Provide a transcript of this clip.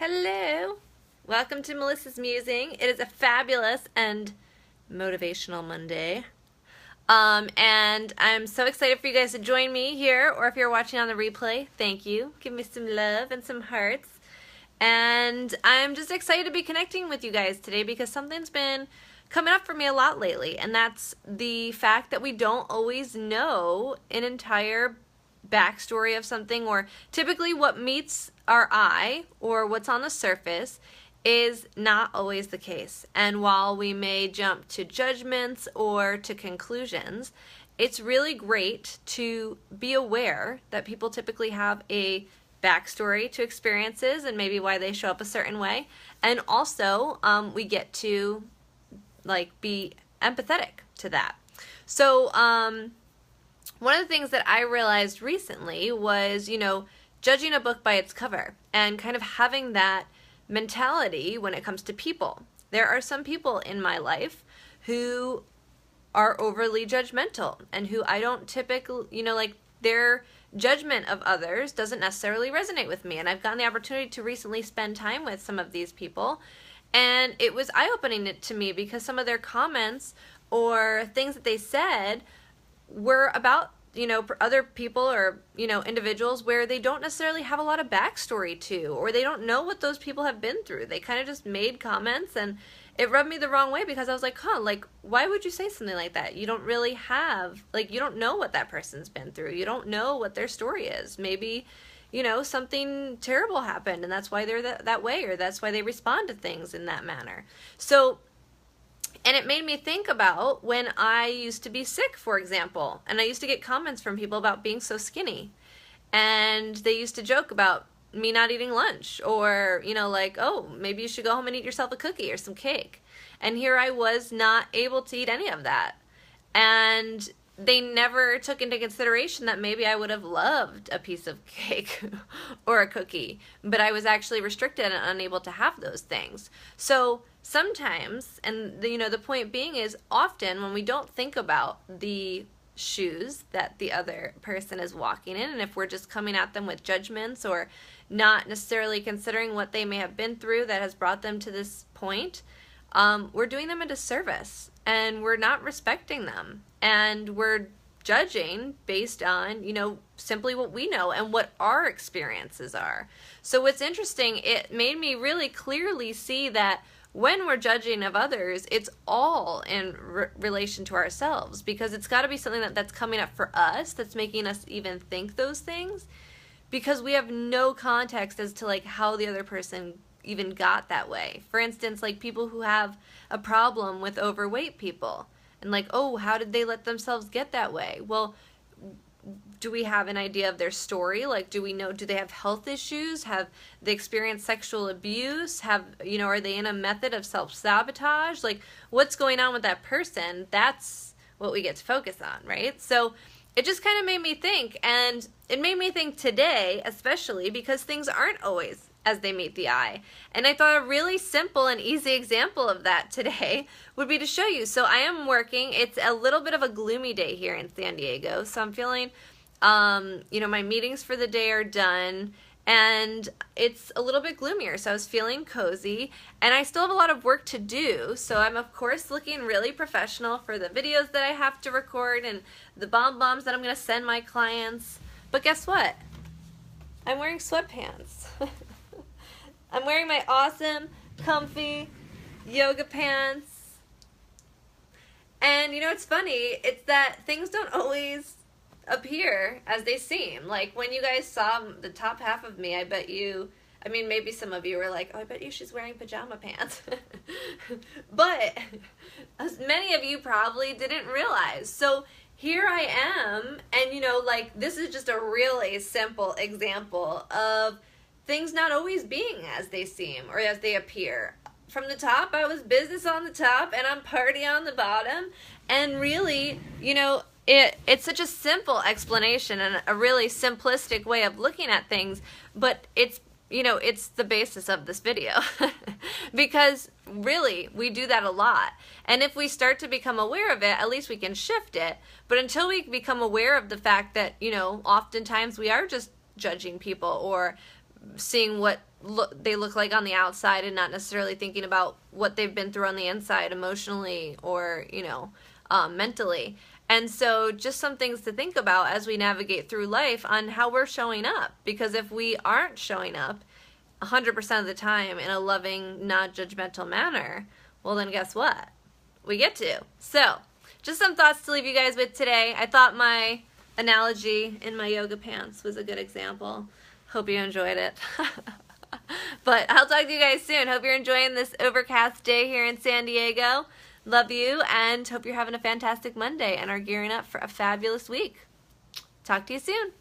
Hello. Welcome to Melissa's Musing. It is a fabulous and motivational Monday. And I'm so excited for you guys to join me here, or if you're watching on the replay, thank you. Give me some love and some hearts. And I'm just excited to be connecting with you guys today because something's been coming up for me a lot lately, and that's the fact that we don't always know an entire backstory of something, or typically what meets our eye or what's on the surface is not always the case. And while we may jump to judgments or to conclusions, it's really great to be aware that people typically have a backstory to experiences and maybe why they show up a certain way. And also we get to be empathetic to that. So one of the things that I realized recently was, judging a book by its cover and kind of having that mentality when it comes to people. There are some people in my life who are overly judgmental and who I don't typically, their judgment of others doesn't necessarily resonate with me. And I've gotten the opportunity to recently spend time with some of these people, and it was eye-opening to me because some of their comments or things that they said were about other people or individuals where they don't necessarily have a lot of backstory to, or they don't know what those people have been through. They kind of just made comments, and it rubbed me the wrong way because I was like, why would you say something like that? You don't really have, you don't know what that person's been through. You don't know what their story is. Maybe something terrible happened and that's why they're that way, or that's why they respond to things in that manner. And it made me think about when I used to be sick, for example, and I used to get comments from people about being so skinny. And they used to joke about me not eating lunch, or, oh, maybe you should go home and eat yourself a cookie or some cake. And here I was not able to eat any of that. And they never took into consideration that maybe I would have loved a piece of cake or a cookie, but I was actually restricted and unable to have those things. So sometimes, and the point being is often when we don't think about the shoes that the other person is walking in, and if we're just coming at them with judgments or not necessarily considering what they may have been through that has brought them to this point, we're doing them a disservice, and we're not respecting them, and we're judging based on, simply what we know and what our experiences are. So what's interesting, it made me really clearly see that when we're judging of others, it's all in relation to ourselves, because it's got to be something that's coming up for us that's making us even think those things, because we have no context as to how the other person even got that way. For instance, people who have a problem with overweight people, and oh, how did they let themselves get that way? Well, do we have an idea of their story? Do we know, do they have health issues? Have they experienced sexual abuse? Are they in a method of self-sabotage? What's going on with that person? That's what we get to focus on, right? So it just kind of made me think, and it made me think today, especially because things aren't always as they meet the eye. And I thought a really simple and easy example of that today would be to show you. So I am working, it's a little bit of a gloomy day here in San Diego, so I'm feeling, my meetings for the day are done, and it's a little bit gloomier, so I was feeling cozy, and I still have a lot of work to do, so I'm of course looking really professional for the videos that I have to record and the bombs that I'm going to send my clients. But guess what? I'm wearing sweatpants. I'm wearing my awesome, comfy yoga pants. And it's funny, it's that things don't always appear as they seem. When you guys saw the top half of me, I bet you, maybe some of you were like, oh, I bet you she's wearing pajama pants. But as many of you probably didn't realize. So here I am, and this is just a really simple example of things not always being as they seem or as they appear. From the top, I was business on the top and I'm party on the bottom. And really, it's such a simple explanation and a really simplistic way of looking at things, but it's the basis of this video. Because really, we do that a lot. And if we start to become aware of it, at least we can shift it. But until we become aware of the fact that, oftentimes we are just judging people or seeing what they look like on the outside and not necessarily thinking about what they've been through on the inside emotionally or, mentally. And so just some things to think about as we navigate through life on how we're showing up. Because if we aren't showing up 100% of the time in a loving, not judgmental manner, well then guess what? We get to. So just some thoughts to leave you guys with today. I thought my analogy in my yoga pants was a good example. Hope you enjoyed it. But I'll talk to you guys soon. Hope you're enjoying this overcast day here in San Diego. Love you, and hope you're having a fantastic Monday and are gearing up for a fabulous week. Talk to you soon.